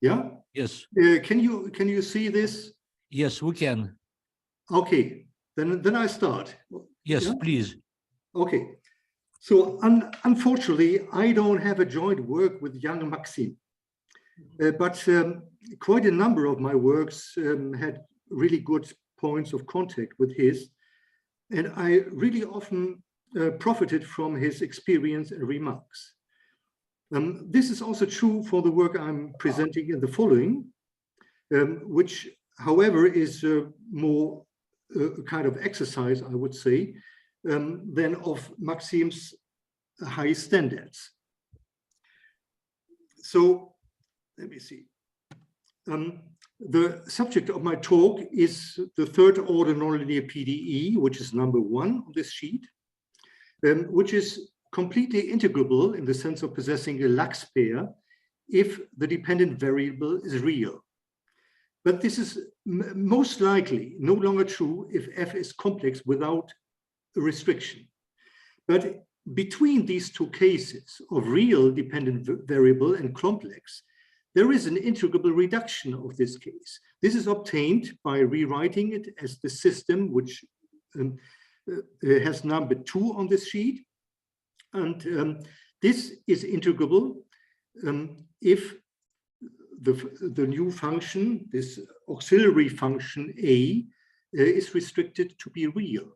Yeah. Yes. Can you see this? Yes, we can. Okay. Then I start. Yes, yeah? please. Okay. So unfortunately, I don't have a joint work with young Maxim, but quite a number of my works had really good points of contact with his, and I really often profited from his experience and remarks. This is also true for the work I'm presenting in the following, which, however, is more a kind of exercise, I would say, than of Maxim's high standards. So let me see. The subject of my talk is the third order nonlinear PDE, which is number 1 on this sheet, which is completely integrable in the sense of possessing a Lax pair if the dependent variable is real. But this is most likely no longer true if f is complex without a restriction. But between these two cases of real dependent variable and complex, there is an integrable reduction of this case. This is obtained by rewriting it as the system which has number 2 on this sheet. And this is integrable if the new function, this auxiliary function A, is restricted to be real,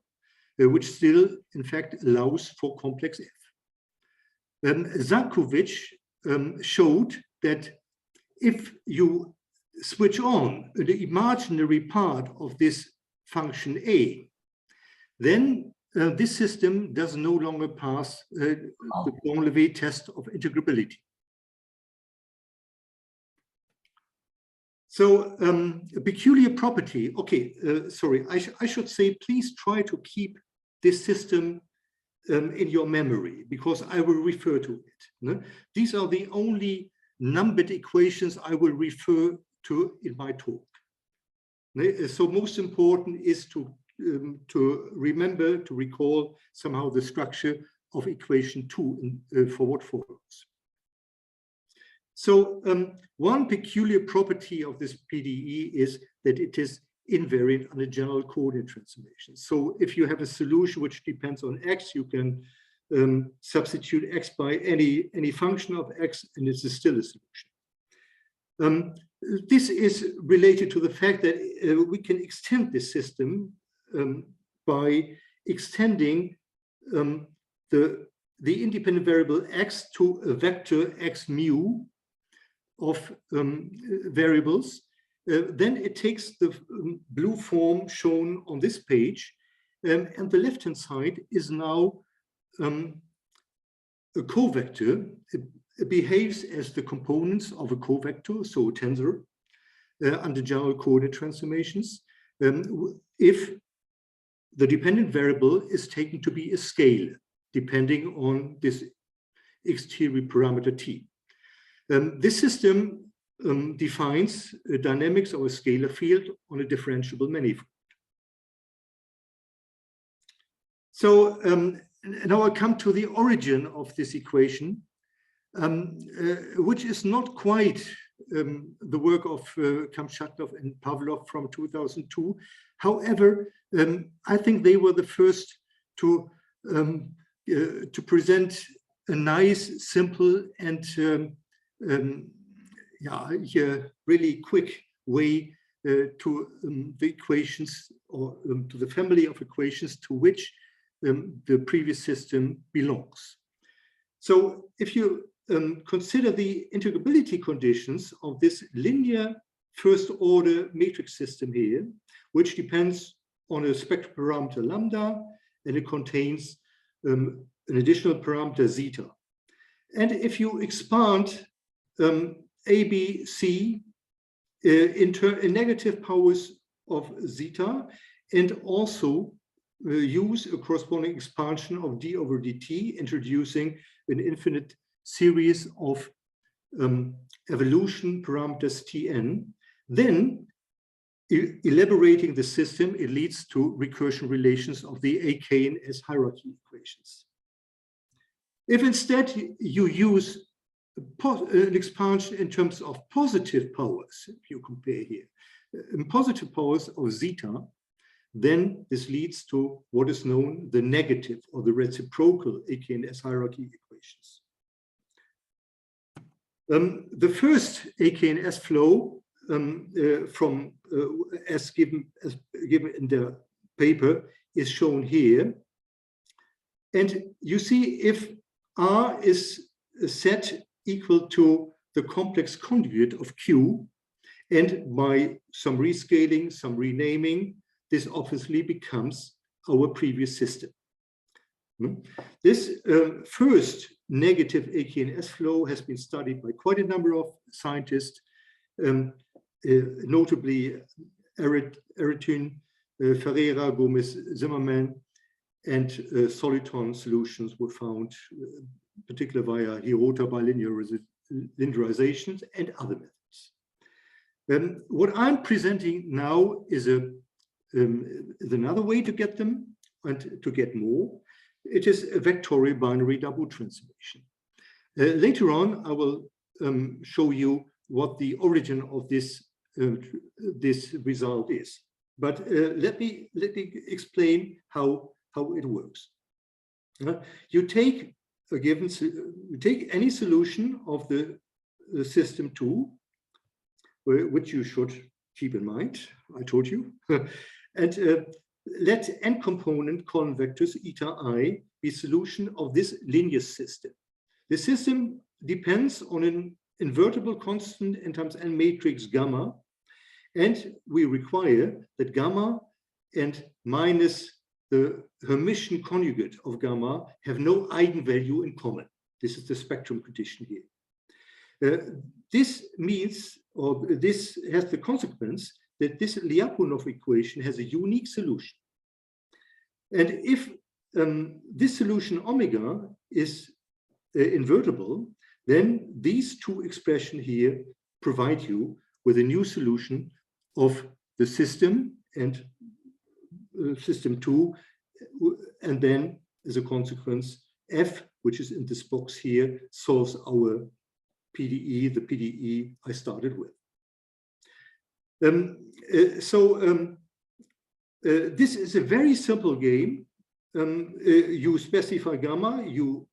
which still, in fact, allows for complex f. Zankovic showed that if you switch on the imaginary part of this function A, then this system does no longer pass the Born-Levy test of integrability. So a peculiar property, okay, sorry, I should say, please try to keep this system in your memory, because I will refer to it. No? These are the only numbered equations I will refer to in my talk. So most important is to remember, to recall somehow the structure of equation 2 for what follows. So one peculiar property of this PDE is that it is invariant under general coordinate transformation. So if you have a solution which depends on x, you can substitute x by any function of x, and it's still a solution. This is related to the fact that we can extend this system by extending the independent variable x to a vector x mu of variables. Then it takes the blue form shown on this page, and the left-hand side is now a covector. It behaves as the components of a covector, so a tensor, under general coordinate transformations, if the dependent variable is taken to be a scale, depending on this exterior parameter t. This system defines dynamics of a scalar field on a differentiable manifold. So now I come to the origin of this equation, which is not quite the work of Kamchatkov and Pavlov from 2002. However, I think they were the first to present a nice, simple, and really quick way to the equations, or to the family of equations to which the previous system belongs. So if you consider the integrability conditions of this linear first order matrix system here, which depends on a spectral parameter lambda, and it contains an additional parameter zeta. And if you expand A, B, C in negative powers of zeta, and also use a corresponding expansion of d over dt, introducing an infinite series of evolution parameters Tn, then elaborating the system, it leads to recursion relations of the AK and S hierarchy equations. If instead you use an expansion in terms of positive powers, if you compare here, in positive powers of zeta, then this leads to what is known the negative or the reciprocal AKNS hierarchy equations. The first AKNS flow as given in the paper is shown here, and you see if R is set equal to the complex conjugate of Q, and by some rescaling, some renaming, this obviously becomes our previous system. This first negative AKNS flow has been studied by quite a number of scientists, notably Eretun, Ferreira, Gomez, Zimmerman, and soliton solutions were found, particularly via Hirota bilinearizations and other methods. What I'm presenting now is another way to get them and to get more. It is a vectorial binary double transformation. Later on, I will show you what the origin of this result is. But let me explain how it works. You take a given, you take any solution of the system 2, which you should keep in mind. I told you, and let n component column vectors eta I be solution of this linear system. The system depends on an invertible constant in times n matrix gamma, and we require that gamma and minus the Hermitian conjugate of gamma have no eigenvalue in common. This is the spectrum condition here. This means, or this has the consequence that this Lyapunov equation has a unique solution. And if this solution omega is invertible, then these two expressions here provide you with a new solution of the system and system 2, and then as a consequence, F, which is in this box here, solves our PDE, the PDE I started with. This is a very simple game. You specify gamma, you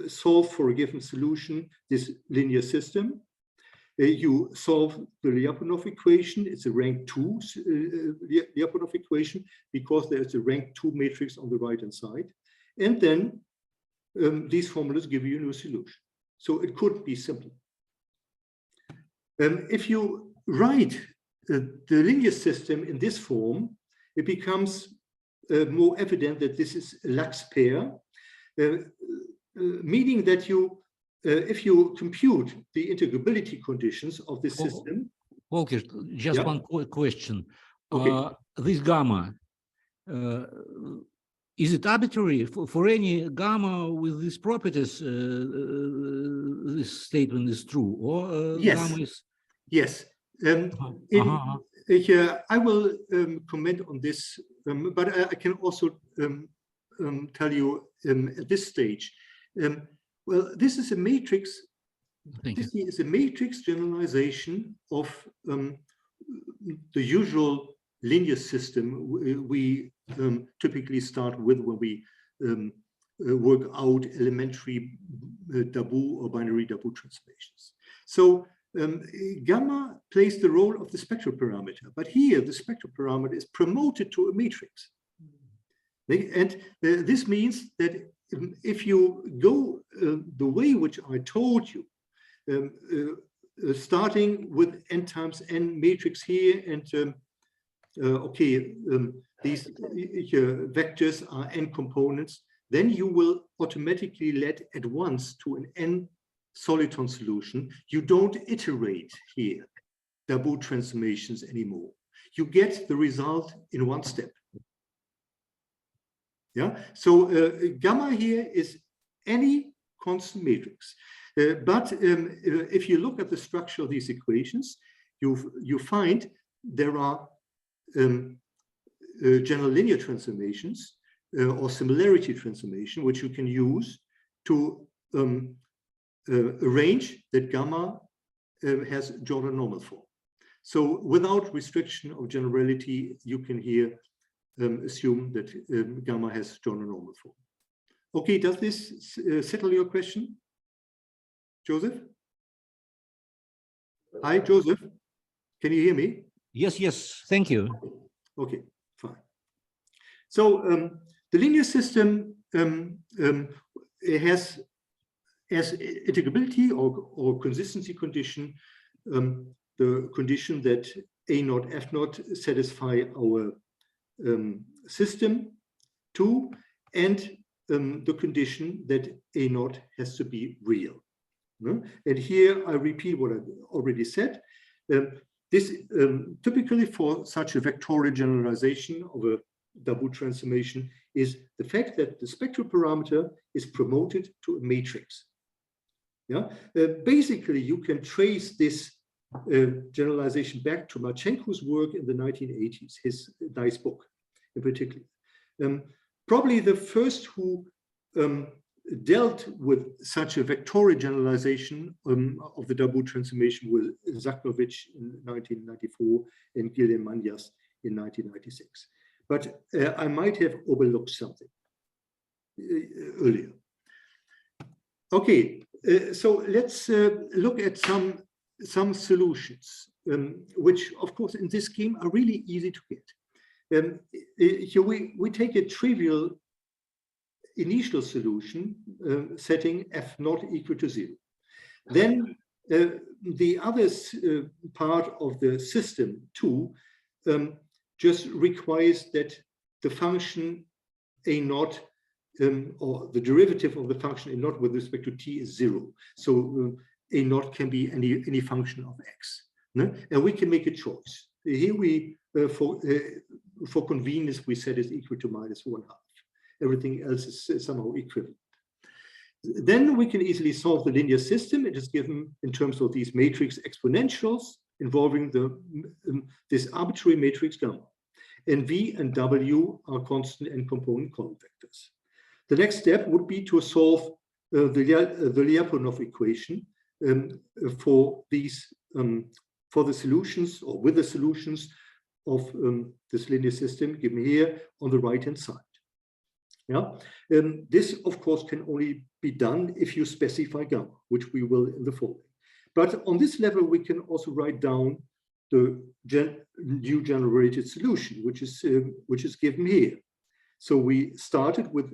solve for a given solution this linear system. You solve the Lyapunov equation. It's a rank 2 Lyapunov equation because there's a rank 2 matrix on the right-hand side. And then these formulas give you a new solution. So it could be simple. If you write the linear system in this form, it becomes more evident that this is a lax pair, meaning that you, if you compute the integrability conditions of this system. Folkert, just one question. Okay. This gamma, is it arbitrary for any gamma with these properties? This statement is true, or yes, gamma is... yes. I will comment on this, but I can also tell you at this stage. Well, this is a matrix. This is a matrix generalization of the usual linear system we typically start with when we work out elementary double or binary double transformations. So gamma plays the role of the spectral parameter, but here the spectral parameter is promoted to a matrix. And this means that if you go the way which I told you, starting with n times n matrix here, and these vectors are n components, then you will automatically lead at once to an n soliton solution. You don't iterate here double transformations anymore. You get the result in one step. Yeah, so gamma here is any constant matrix. But if you look at the structure of these equations, you find there are general linear transformations or similarity transformation, which you can use to a range that gamma has Jordan normal form. So without restriction of generality, you can here assume that gamma has Jordan normal form. Okay, does this settle your question, Joseph? Hi, Joseph. Can you hear me? Yes, yes. Thank you. Okay, fine. So the linear system it has as integrability or consistency condition the condition that A naught F naught satisfy our system 2, and the condition that A naught has to be real. And here I repeat what I've already said. This typically for such a vectorial generalization of a double transformation is the fact that the spectral parameter is promoted to a matrix. Yeah, basically you can trace this generalization back to Marchenko's work in the 1980s, his nice book in particular. Probably the first who dealt with such a vectorial generalization of the double transformation was Zaknovich in 1994 and Guilhem-Mañas in 1996. But I might have overlooked something earlier. Okay, so let's look at some solutions, which of course in this scheme are really easy to get. Here we take a trivial initial solution setting f not equal to 0. Then the other part of the system 2 just requires that the function a naught or the derivative of the function a naught with respect to t is 0. So a naught can be any function of x, and we can make a choice. Here we for convenience we set is equal to -1/2. Everything else is somehow equivalent. Then we can easily solve the linear system. It is given in terms of these matrix exponentials involving this arbitrary matrix gamma. And V and W are constant and component column vectors. The next step would be to solve the Lyapunov equation for these for the solutions or with the solutions of this linear system given here on the right hand side. Yeah, this of course can only be done if you specify gamma, which we will in the following. But on this level, we can also write down the new generated solution, which is given here. So we started with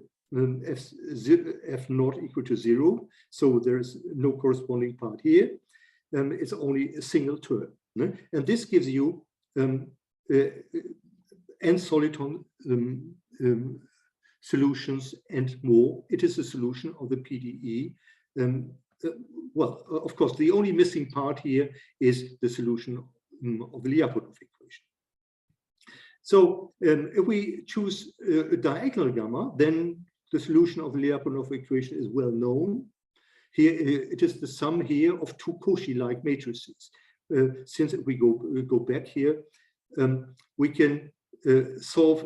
f naught equal to 0, so there's no corresponding part here. It's only a single term, and this gives you n soliton solutions and more. It is a solution of the PDE. Well, of course, the only missing part here is the solution of the Lyapunov equation. So if we choose a diagonal gamma, then the solution of the Lyapunov equation is well known. Here it is the sum here of two Cauchy-like matrices. Since we go back here, we can solve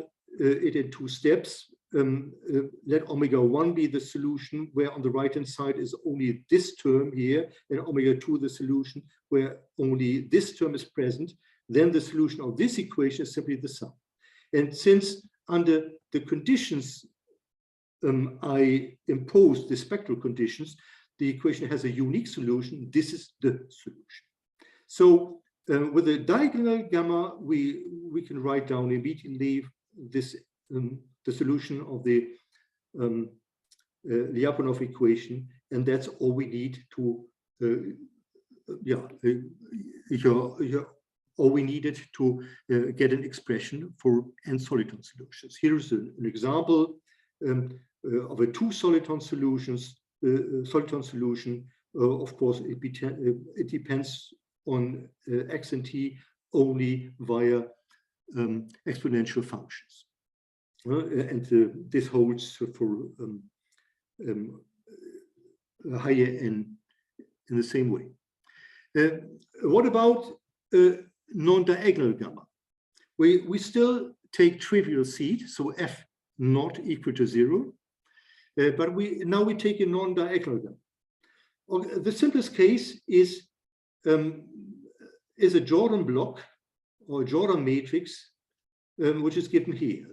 it in two steps. Let omega 1 be the solution where on the right hand side is only this term here, and omega 2 the solution where only this term is present. Then the solution of this equation is simply the sum. And since under the conditions I impose the spectral conditions, the equation has a unique solution. This is the solution. So with a diagonal gamma, we can write down immediately this the solution of the Lyapunov equation, and that's all we need to all we needed to get an expression for n soliton solutions. Here's an example of a two soliton solutions. Soliton solution, of course, it depends on x and t only via exponential functions. And this holds for higher n in the same way. What about non-diagonal gamma? We still take trivial seed, so f not equal to 0, but now we take a non-diagonal gamma. The simplest case is a Jordan block or Jordan matrix, which is given here,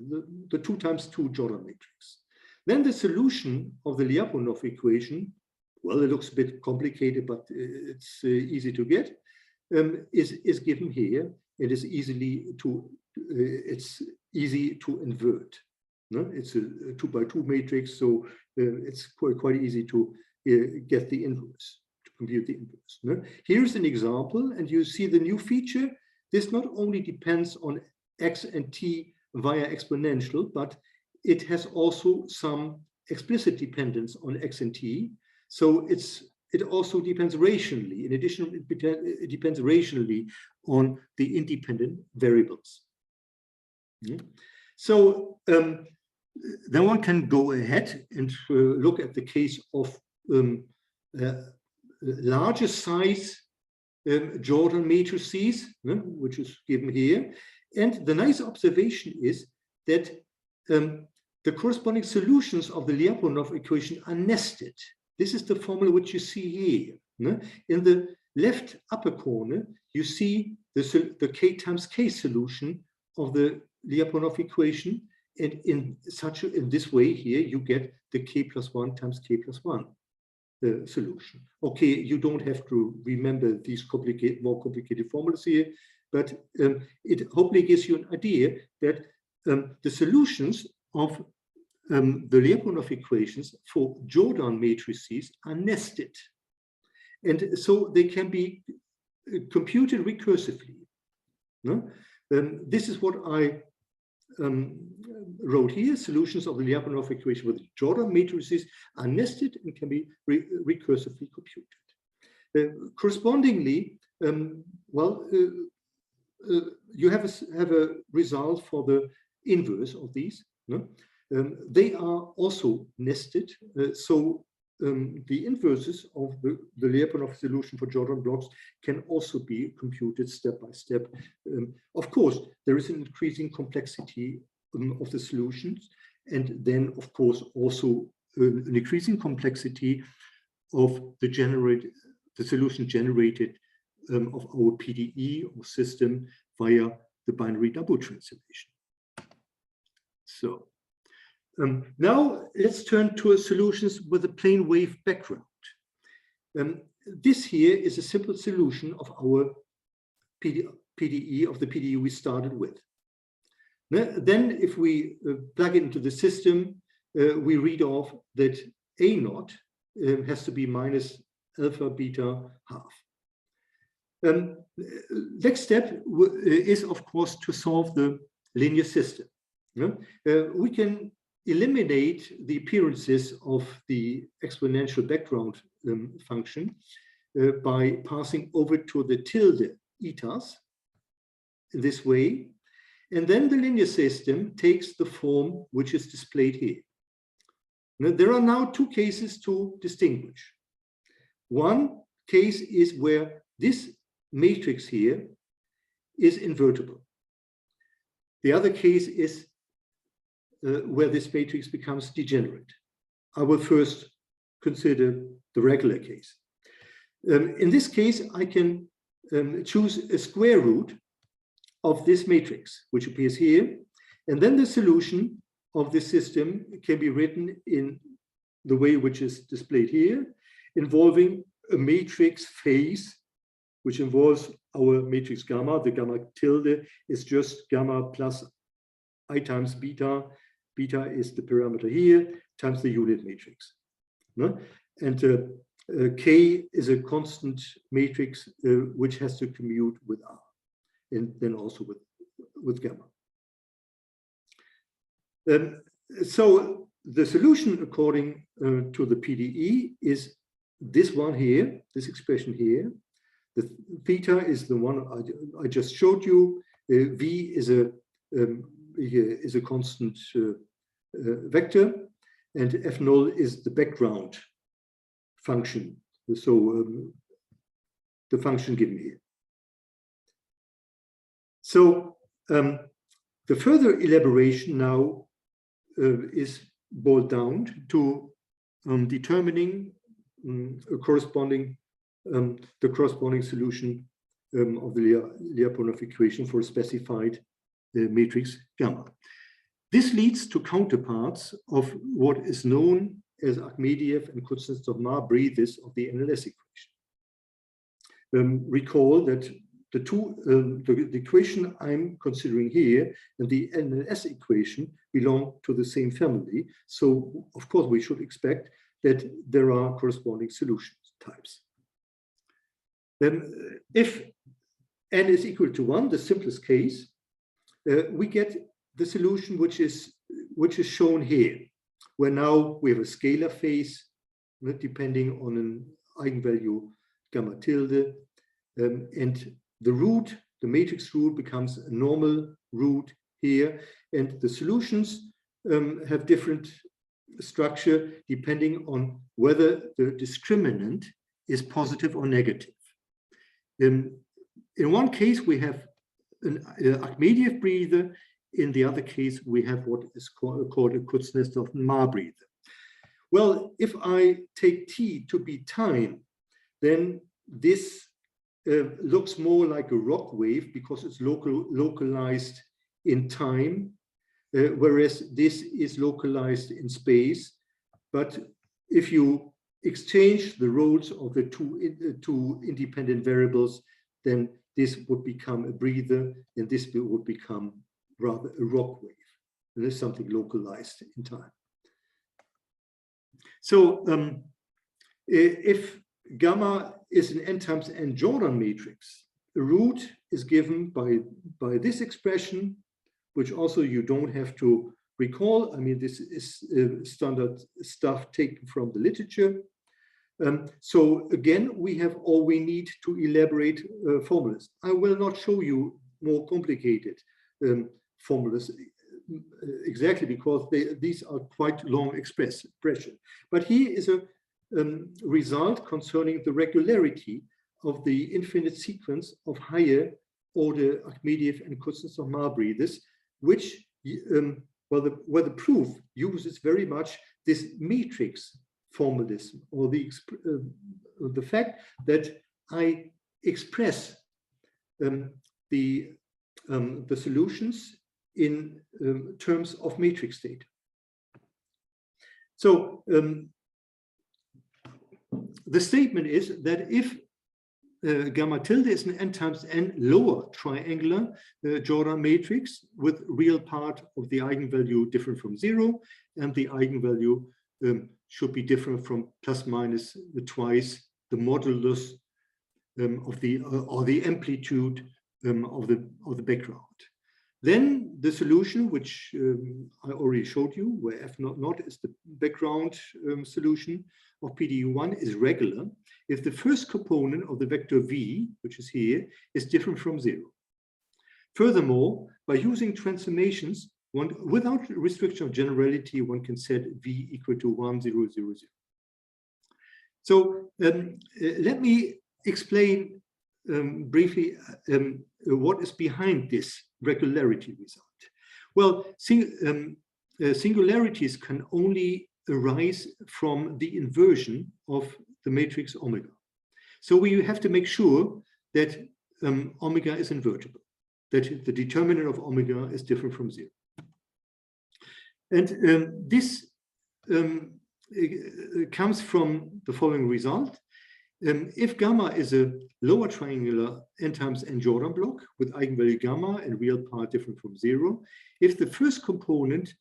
the 2 times 2 Jordan matrix. Then the solution of the Lyapunov equation, well, it looks a bit complicated, but it's easy to get, is given here. It is it's easy to invert. No? It's a 2 by 2 matrix, so it's quite easy to get the inverse, to compute the inverse. No? Here's an example, and you see the new feature. This not only depends on x and t via exponential, but it has also some explicit dependence on x and t. So it also depends rationally. In addition, it depends rationally on the independent variables. Yeah. So then one can go ahead and look at the case of larger size Jordan matrices, which is given here. And the nice observation is that the corresponding solutions of the Lyapunov equation are nested. This is the formula which you see here. In the left upper corner, you see the k times k solution of the Lyapunov equation. And in this way here, you get the k plus 1 times k plus 1 solution. Okay, you don't have to remember these more complicated formulas here, but it hopefully gives you an idea that the solutions of the Lyapunov equations for Jordan matrices are nested. And so they can be computed recursively. No? This is what I wrote here. Solutions of the Lyapunov equation with Jordan matrices are nested and can be recursively computed. Correspondingly, you have a result for the inverse of these. No? They are also nested. The inverses of the Lyapunov solution for Jordan blocks can also be computed step by step. Of course, there is an increasing complexity of the solutions, and then, of course, also an increasing complexity of the solution generated of our PDE or system via the binary double translation. So now let's turn to solutions with a plane wave background. This here is a simple solution of our PDE, of the PDE we started with. Then if we plug it into the system, we read off that A naught has to be minus alpha beta half. Next step is, of course, to solve the linear system. We can eliminate the appearances of the exponential background function by passing over to the tilde etas in this way. And then the linear system takes the form which is displayed here. Now, there are now 2 cases to distinguish. One case is where this matrix here is invertible. The other case is where this matrix becomes degenerate. I will first consider the regular case. In this case, I can choose a square root of this matrix, which appears here, and then the solution of this system can be written in the way which is displayed here, involving a matrix phase, which involves our matrix gamma. The gamma tilde is just gamma plus I times beta. Beta is the parameter here, times the unit matrix. No? And K is a constant matrix which has to commute with R, and then also with gamma. So the solution according to the PDE is this one here, this expression here. The theta is the one I just showed you. V is a constant vector, and F0 is the background function. So the function given here. So the further elaboration now is boiled down to determining the corresponding solution of the Lyapunov equation for a specified matrix gamma. This leads to counterparts of what is known as Akhmediev and Kuznetsov breathes of the NLS equation. Recall that the equation I'm considering here and the NLS equation belong to the same family. So, of course, we should expect that there are corresponding solution types. Then, if n is equal to 1, the simplest case, we get the solution which is shown here, where now we have a scalar phase depending on an eigenvalue gamma tilde, and the root, the matrix root, becomes a normal root here, and the solutions have different structure depending on whether the discriminant is positive or negative. In one case, we have an Akhmediev breather. In the other case, we have what is called a Kuznetsov breather. Well, if I take t to be time, then this looks more like a rock wave because it's localized in time, whereas this is localized in space. But if you exchange the roles of the two independent variables, then this would become a breather, and this would become rather a rock wave. And there's something localized in time. So if gamma is an n times n Jordan matrix, the root is given by this expression, which also you don't have to recall. I mean, this is standard stuff taken from the literature. So again, we have all we need to elaborate formulas. I will not show you more complicated formulas exactly because these are quite long expression. But here is a result concerning the regularity of the infinite sequence of higher order Akhmediev and Kuznetsov breathers, which where the proof uses very much this matrix formalism, or the fact that I express the solutions in terms of matrix data. So the statement is that if gamma tilde is an n times n lower triangular Jordan matrix with real part of the eigenvalue different from 0, and the eigenvalue should be different from plus minus twice the modulus of the amplitude of the background. Then the solution, which I already showed you, where f naught is the background solution of PDE1, is regular if the first component of the vector v, which is here, is different from 0. Furthermore, by using transformations, without restriction of generality, one can set v equal to 1, 0, 0, 0. So let me explain briefly what is behind this regularity result. Well, singularities can only arise from the inversion of the matrix omega. So we have to make sure that omega is invertible, that the determinant of omega is different from 0. And this comes from the following result. If gamma is a lower triangular n times n Jordan block with eigenvalue gamma and real part different from 0, if the first component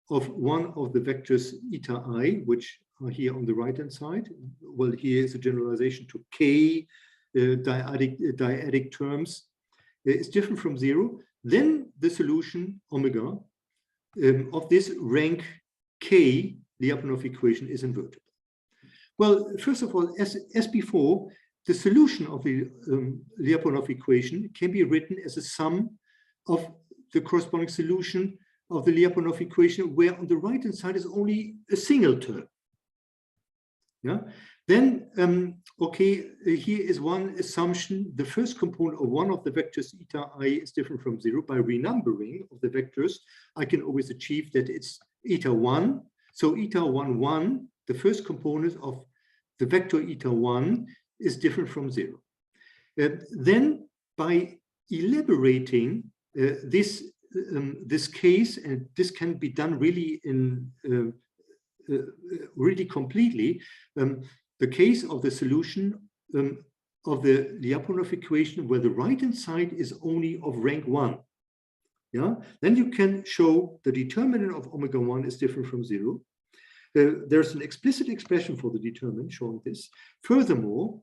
of one of the vectors eta I, which are here on the right hand side, well, here is a generalization to k dyadic terms, is different from 0, then the solution omega of this rank k Lyapunov equation is invertible. Well, first of all, as before, the solution of the Lyapunov equation can be written as a sum of the corresponding solution of the Lyapunov equation, where on the right-hand side is only a single term. Yeah. Then, okay, here is one assumption. The first component of one of the vectors eta I is different from 0. By renumbering of the vectors, I can always achieve that it's eta 1. So eta 1, 1, the first component of the vector eta1 is different from 0. Then by elaborating this case, and this can be done really in really completely, the case of the solution of the Lyapunov equation where the right-hand side is only of rank 1. Yeah, then you can show the determinant of omega 1 is different from 0. There's an explicit expression for the determinant showing this. Furthermore,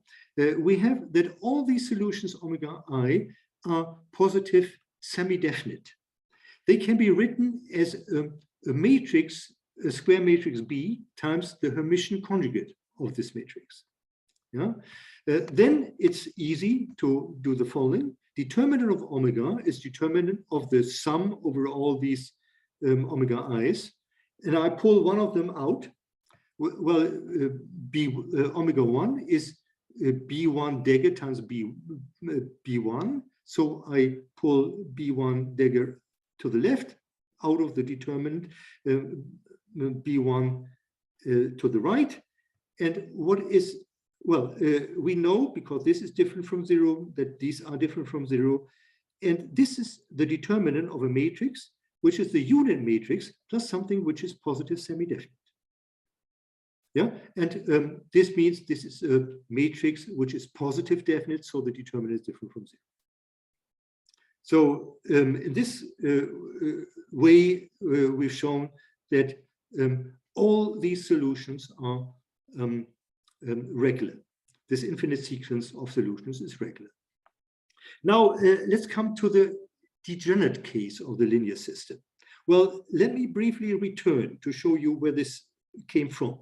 we have that all these solutions omega I are positive semi-definite. They can be written as a matrix, a square matrix B times the Hermitian conjugate of this matrix. Yeah, then it's easy to do the following. Determinant of omega is determinant of the sum over all these omega i's, and I pull one of them out. Well, omega 1 is B1 dagger times B1. So I pull B1 dagger to the left out of the determinant, B1 to the right. And what is, well, we know because this is different from 0, that these are different from 0. And this is the determinant of a matrix, which is the unit matrix plus something which is positive semi-definite. Yeah, and this means this is a matrix which is positive definite, so the determinant is different from 0. So in this way, we've shown that all these solutions are regular. This infinite sequence of solutions is regular. Now, let's come to the degenerate case of the linear system. Well, let me briefly return to show you where this came from.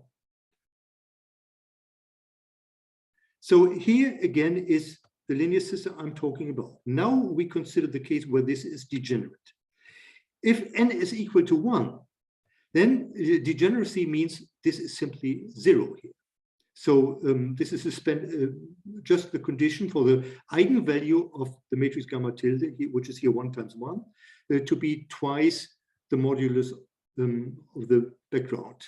So here again is the linear system I'm talking about. Now we consider the case where this is degenerate. If n is equal to 1, then degeneracy means this is simply 0 here. So this is just the condition for the eigenvalue of the matrix gamma tilde, which is here 1 times 1, to be twice the modulus of the background.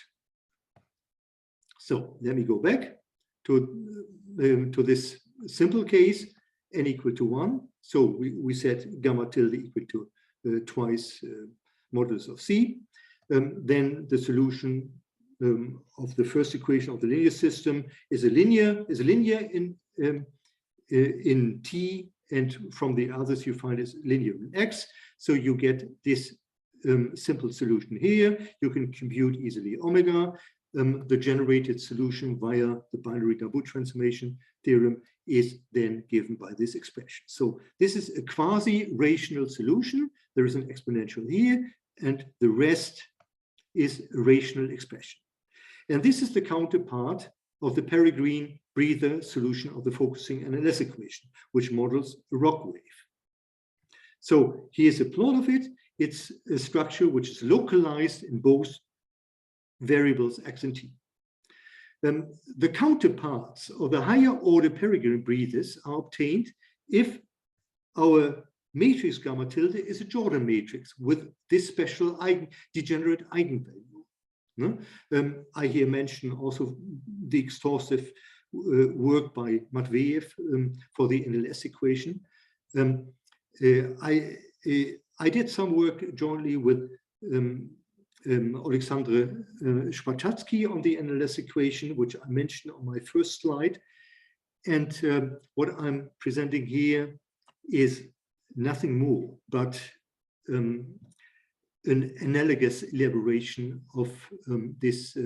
So let me go back to this simple case, n equal to 1. So we said gamma tilde equal to twice modulus of C. Then the solution of the first equation of the linear system is a linear in T, and from the others you find is linear in X. So you get this simple solution here. You can compute easily omega. The generated solution via the binary Darboux transformation theorem is then given by this expression. So this is a quasi-rational solution. There is an exponential here, and the rest is a rational expression. And this is the counterpart of the Peregrine-Breather solution of the focusing NLS equation, which models a rock wave. So here's a plot of it. It's a structure which is localized in both variables x and t. The counterparts of the higher order Peregrine breathers are obtained if our matrix gamma tilde is a Jordan matrix with this special degenerate eigenvalue. I here mention also the exhaustive work by Matveyev for the NLS equation. I did some work jointly with Alexandre Shpachatsky on the NLS equation, which I mentioned on my first slide. And what I'm presenting here is nothing more but an analogous elaboration of this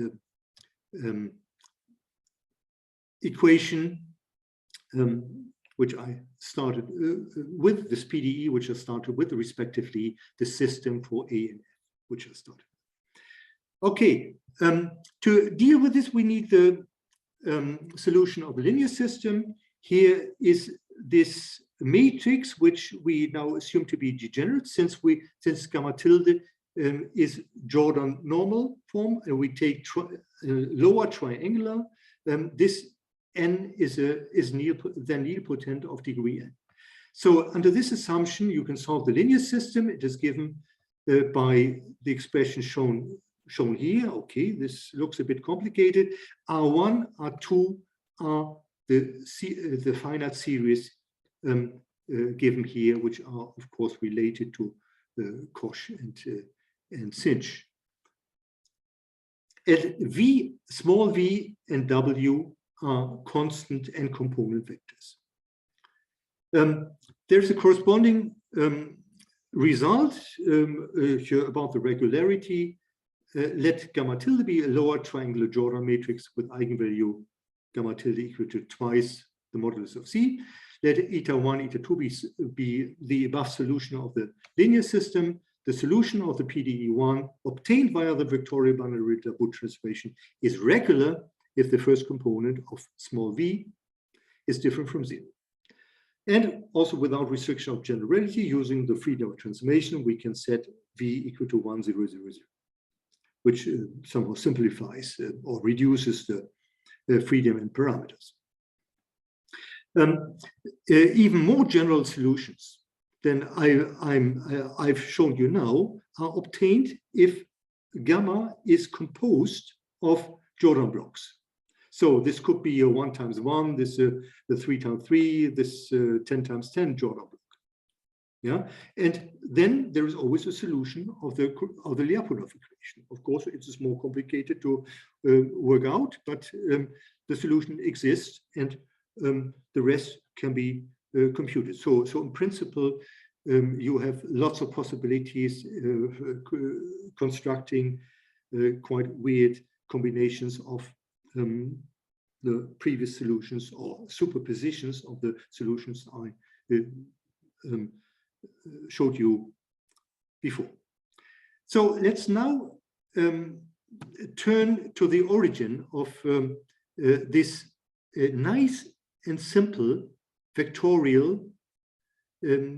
equation, which I started with this PDE, which I started with respectively the system for A and F, which I started. Okay, to deal with this, we need the solution of a linear system. Here is this matrix, which we now assume to be degenerate, since gamma tilde is Jordan normal form, and we take lower triangular. This n is then nilpotent of degree n. So under this assumption, you can solve the linear system. It is given by the expression shown here. Okay, this looks a bit complicated. R1, R2 are the finite series given here, which are of course related to Koch and Sinch. At V, small v and W are constant and component vectors. There's a corresponding result here about the regularity. Let gamma tilde be a lower triangular Jordan matrix with eigenvalue gamma tilde equal to twice the modulus of C. Let eta 1, eta 2 be the above solution of the linear system. The solution of the PDE1 obtained via the vectorial binary double transformation is regular if the first component of small v is different from 0. And also without restriction of generality, using the free double transformation, we can set v equal to 1, 0, 0, 0, which somehow simplifies or reduces the freedom in parameters. Even more general solutions than I've shown you now are obtained if gamma is composed of Jordan blocks. So this could be a 1 times 1, this the 3 times 3, this 10 times 10 Jordan block. Yeah, and then there is always a solution of the Lyapunov equation. Of course, it's more complicated to work out, but the solution exists, and the rest can be computed. So in principle, you have lots of possibilities constructing quite weird combinations of the previous solutions or superpositions of the solutions I showed you before. So let's now turn to the origin of this nice and simple vectorial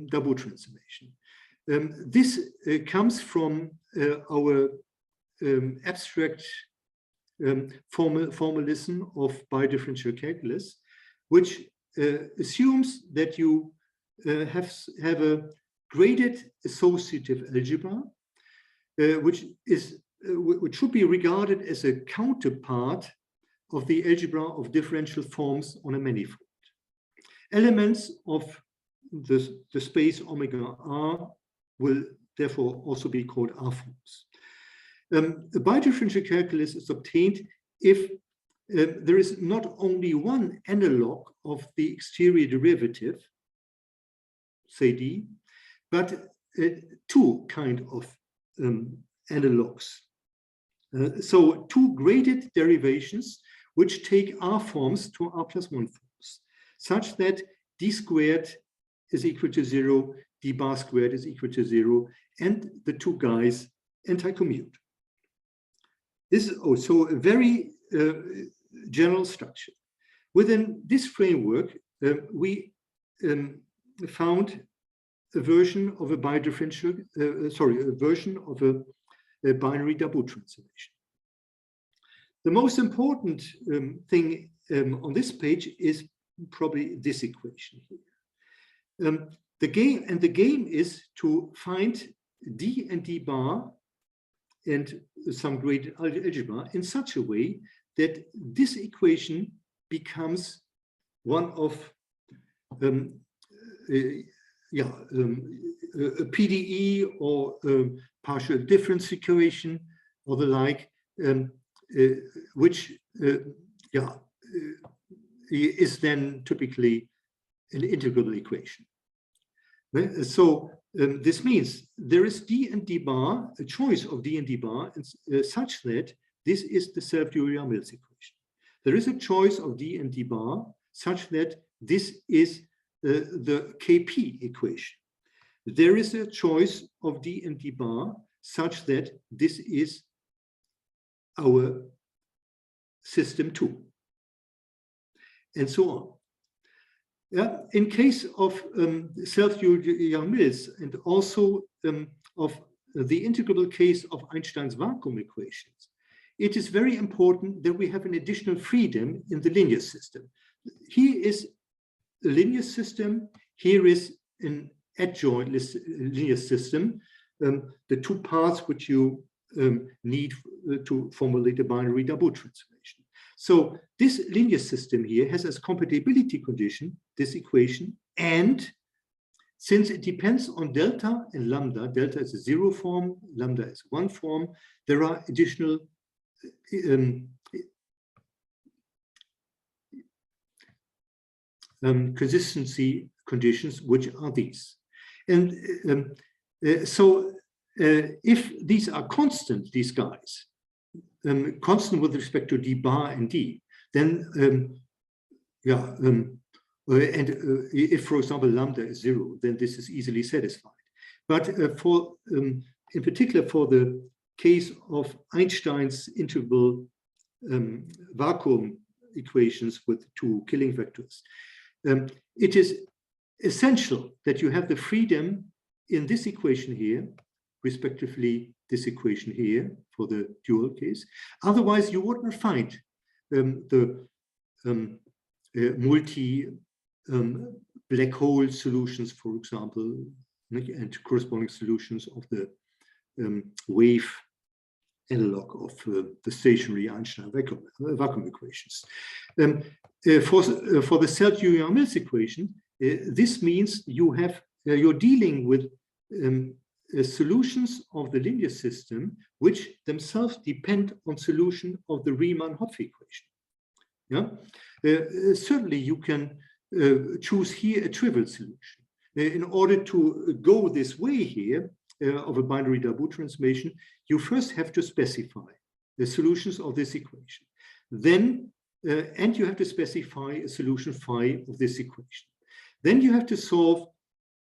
double transformation. This comes from our abstract formalism of bidifferential calculus, which assumes that you have a graded associative algebra, which should be regarded as a counterpart of the algebra of differential forms on a manifold. Elements of the space omega R will therefore also be called R forms. The bidifferential calculus is obtained if there is not only one analog of the exterior derivative, say D, but two kind of analogs. So two graded derivations which take R forms to R plus 1 forms, such that D squared is equal to 0, D bar squared is equal to 0, and the two guys anti-commute. This is also a very general structure. Within this framework, we found a version of a bidifferential, a version of a binary double transformation. The most important thing on this page is probably this equation here. The game is to find D and D bar and some graded algebra in such a way that this equation becomes one of a PDE or partial difference equation or the like, which is then typically an integral equation. So this means there is D and D bar, a choice of D and D bar, such that this is the self-Yourian-Mills equation. There is a choice of D and D bar such that this is the KP equation. There is a choice of D and D bar such that this is our system 2, and so on. Yeah, in case of self-Yourian-Mills and also of the integrable case of Einstein's vacuum equations, it is very important that we have an additional freedom in the linear system. Here is a linear system, here is an adjoint linear system, the two parts which you need to formulate a binary double transformation. So this linear system here has as compatibility condition this equation, and since it depends on delta and lambda, delta is a 0 form, lambda is 1 form, there are additional consistency conditions, which are these. And if these are constant, these guys, constant with respect to d bar and d, then if, for example, lambda is 0, then this is easily satisfied. But in particular, for the case of Einstein's integral vacuum equations with two killing vectors, it is essential that you have the freedom in this equation here, respectively this equation here for the dual case. Otherwise, you would not find the multi black hole solutions, for example, and corresponding solutions of the wave analog of the stationary Einstein vacuum equations. For the Sergey-Mills equation, this means you're dealing with solutions of the linear system which themselves depend on solution of the Riemann-Hopf equation. Yeah, certainly you can choose here a trivial solution. In order to go this way here of a binary Darboux transformation, you first have to specify the solutions of this equation. Then, and you have to specify a solution phi of this equation. Then you have to solve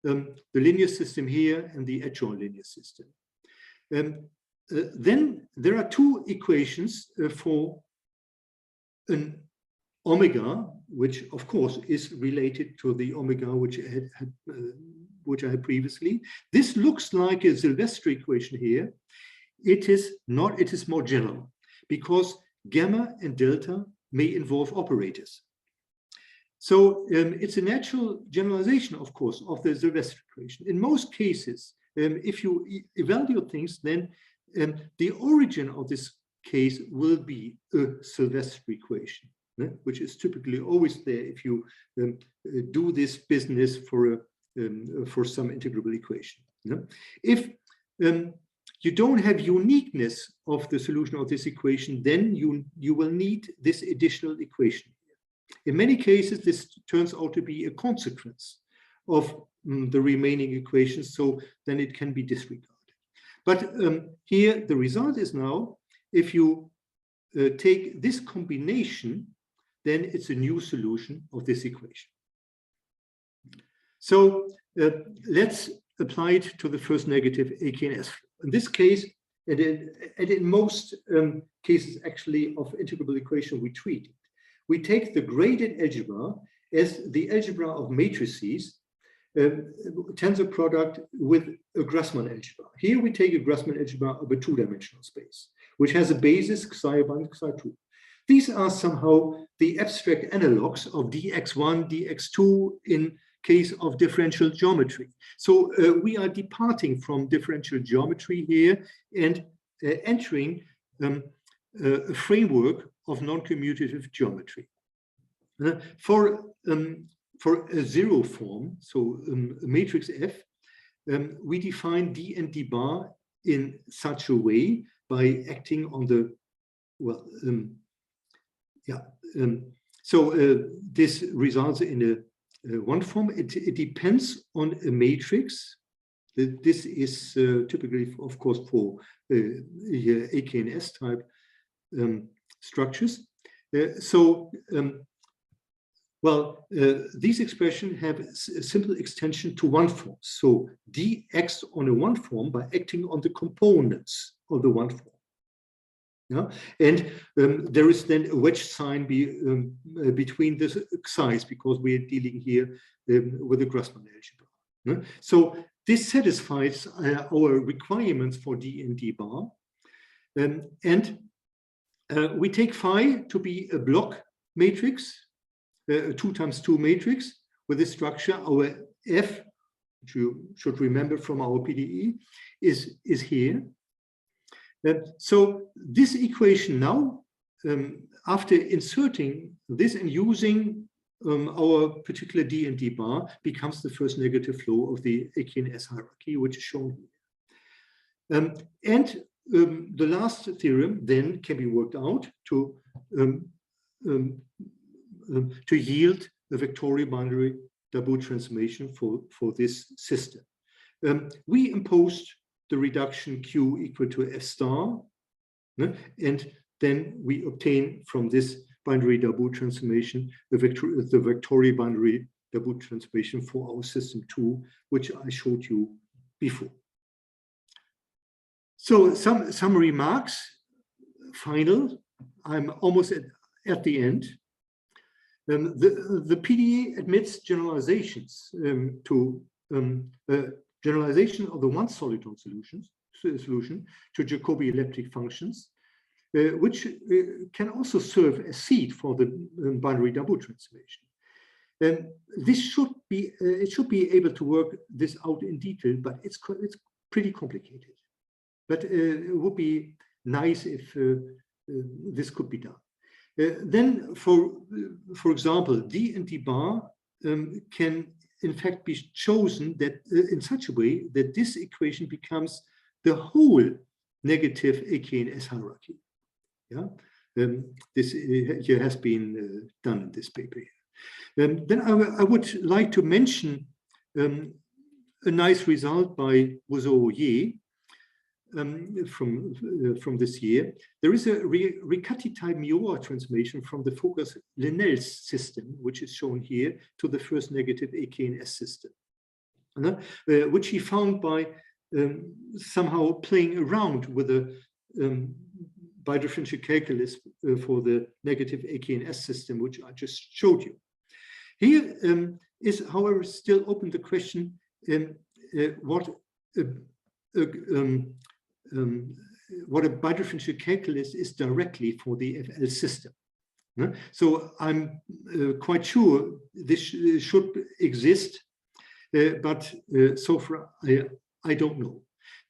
the linear system here and the adjoint linear system. Then there are two equations for an omega, which of course is related to the omega which I had previously. This looks like a Sylvester equation here. It is not, it is more general, because gamma and delta may involve operators. So it's a natural generalization, of course, of the Sylvester equation. In most cases, if you evaluate things, then the origin of this case will be a Sylvester equation, which is typically always there if you do this business for some integrable equation. If you don't have uniqueness of the solution of this equation, then you will need this additional equation. In many cases, this turns out to be a consequence of the remaining equations, so then it can be disregarded. But here, the result is now, if you take this combination, then it's a new solution of this equation. So let's apply it to the first negative AKNS. In this case, and in most cases actually of integrable equation we treat, we take the graded algebra as the algebra of matrices, tensor product with a Grassmann algebra. Here we take a Grassmann algebra of a two-dimensional space, which has a basis xi1, xi2. These are somehow the abstract analogs of dx1, dx2 in case of differential geometry. So we are departing from differential geometry here and entering a framework of non-commutative geometry. For a zero form, so a matrix F, we define d and d bar in such a way by acting on the, well, this results in a one form. It depends on a matrix. This is typically, of course, for AKNS type structures. These expressions have a simple extension to one form. So D acts on a one form by acting on the components of the one form. Yeah? And there is then a wedge sign between the xi's, because we are dealing here with a Grassmann algebra. Yeah? So this satisfies our requirements for D and D bar. We take phi to be a block matrix, a 2 times 2 matrix with this structure. Our F, which you should remember from our PDE, is here. So this equation now after inserting this and using our particular D and D bar, becomes the first negative flow of the AKNS hierarchy, which is shown here. The last theorem then can be worked out to yield a vectorial boundary double transformation for this system. We imposed the reduction Q equal to F star, and then we obtain from this binary double transformation the vectorial boundary double transformation for our system 2, which I showed you before. So some remarks, final. I'm almost at the end. The PDE admits generalizations to generalization of the one soliton solution to Jacobi elliptic functions, which can also serve as seed for the binary double transformation. This should be it should be able to work this out in detail, but it's pretty complicated. But it would be nice if this could be done. Then, for example, D and D bar can in fact be chosen that in such a way that this equation becomes the whole negative AKNS hierarchy. Yeah, this here has been done in this paper. Then I would like to mention a nice result by Rousseau-Ye from this year. There is a Riccati-type Miura transformation from the Folkert-Linel's system, which is shown here, to the first negative AKNS system, which he found by somehow playing around with the bidifferential calculus for the negative AKNS system, which I just showed you. Here is, however, still open the question what a bidifferential calculus is directly for the FL system. So I'm quite sure this should exist, but so far I don't know.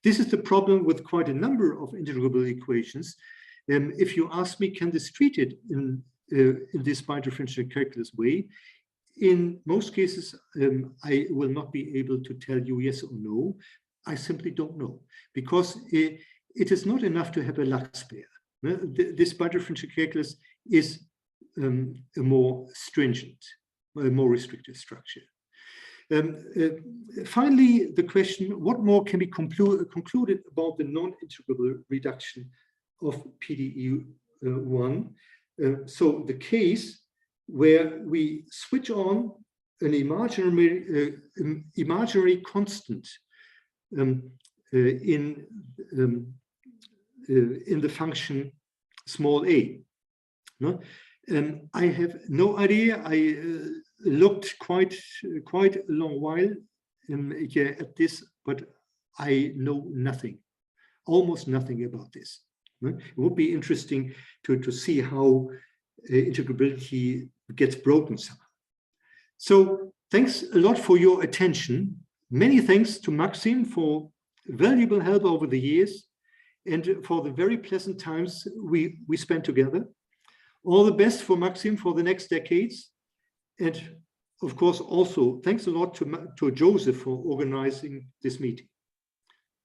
This is the problem with quite a number of integrable equations. If you ask me, can this treat it in this bidifferential calculus way? In most cases, I will not be able to tell you yes or no. I simply don't know, because it is not enough to have a Lax pair. This bidifferential calculus is a more stringent, a more restrictive structure. Finally, the question, what more can be concluded about the non-integrable reduction of PDE1? So the case where we switch on an imaginary constant in the function small a. I have no idea. I looked quite a long while at this, but I know nothing, almost nothing about this. It would be interesting to see how integrability gets broken somehow. So thanks a lot for your attention. Many thanks to Maxim for valuable help over the years and for the very pleasant times we spent together. All the best for Maxim for the next decades. And of course, also thanks a lot to Joseph for organizing this meeting.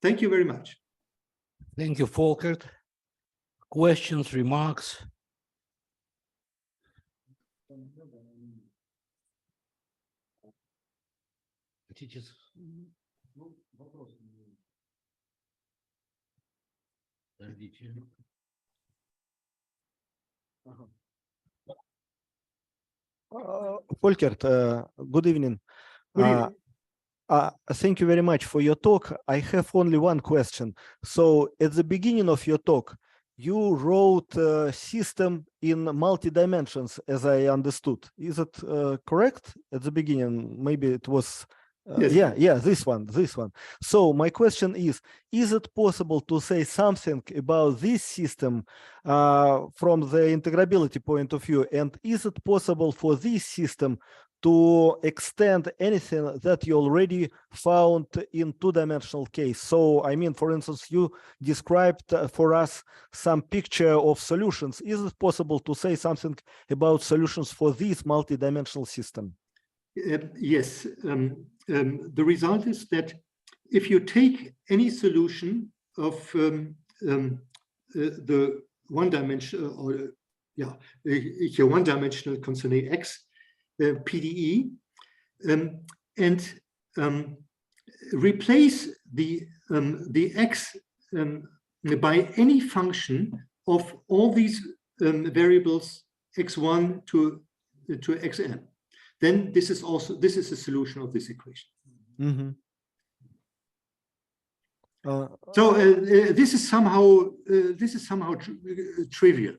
Thank you very much. Thank you, Folkert. Questions, remarks? Folkert, good evening. Good evening. Thank you very much for your talk. I have only one question. So at the beginning of your talk, you wrote a system in multi-dimensions, as I understood. Is it correct? At the beginning, maybe it was, yes. Yeah, this one. So my question is it possible to say something about this system from the integrability point of view? And is it possible for this system to extend anything that you already found in two-dimensional case. So, I mean, for instance, you described for us some picture of solutions. Is it possible to say something about solutions for this multi-dimensional system? Yes. The result is that if you take any solution of the one-dimensional, one-dimensional concerning X, PDE, and replace the X by any function of all these variables x1 to xn, then this is a solution of this equation. Mm-hmm. So this is somehow trivial.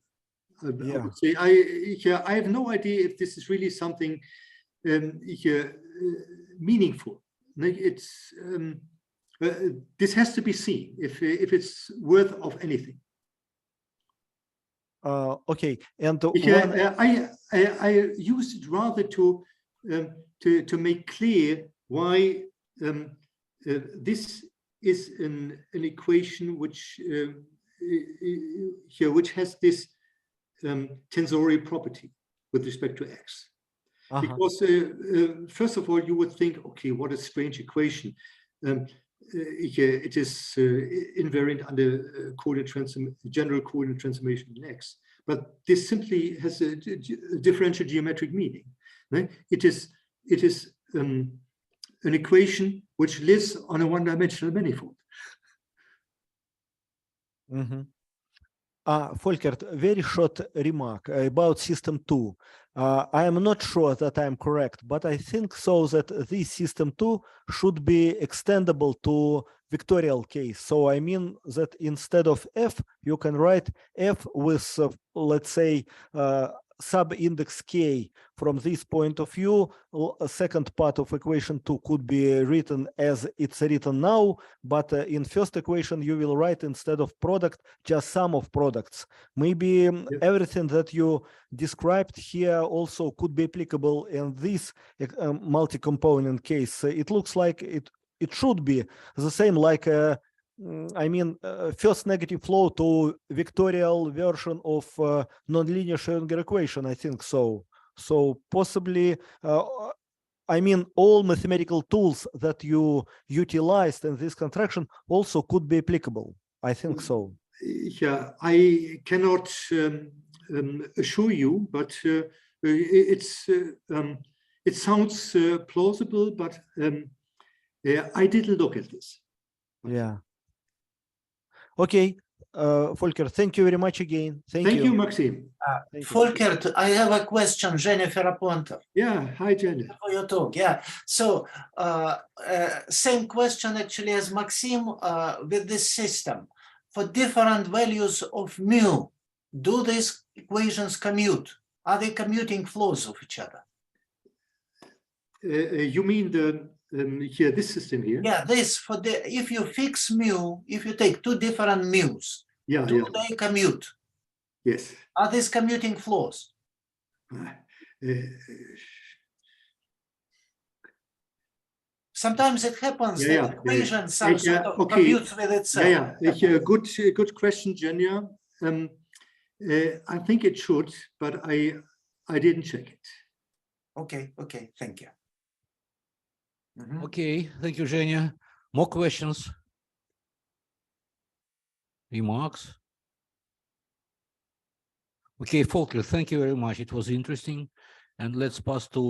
I would say I have no idea if this is really something meaningful. It's this has to be seen if it's worth of anything. Okay, and I used it rather to make clear why this is an equation which has this tensorial property with respect to X. Because first of all, you would think, okay, what a strange equation. It is invariant under general coordinate transformation in X. But this simply has a differential geometric meaning. Right? It is an equation which lives on a one-dimensional manifold. Mm-hmm. Folkert, very short remark about system 2. I am not sure that I am correct, but I think so that this system 2 should be extendable to vectorial case. So I mean that instead of F, you can write F with, let's say, sub-index K. From this point of view, a second part of equation 2 could be written as it's written now, but in first equation, you will write instead of product, just sum of products. Maybe everything that you described here also could be applicable in this multi-component case. It looks like it should be the same, like first negative flow to vectorial version of nonlinear Schrödinger equation, I think so. So possibly, all mathematical tools that you utilized in this construction also could be applicable. I think so. Yeah, I cannot assure you, but it sounds plausible, but I didn't look at this. Yeah. Okay, Folkert, thank you very much again. Thank you, Maxim. Folkert, I have a question, Jennifer Aponter. Yeah, hi, Jenny. For your talk, yeah. So, same question actually as Maxim with this system. For different values of mu, do these equations commute? Are they commuting flows of each other? You mean this system here? Yeah, this for if you fix mu, if you take two different mu's, do they commute? Yes. Are these commuting flows? Sometimes it happens that equation some sort of commutes with itself. Good question, Jenya. I think it should, but I didn't check it. Okay, thank you. Mm-hmm. Okay, thank you, Zhenya. More questions? Remarks? Okay, Folkert, thank you very much. It was interesting. And let's pass to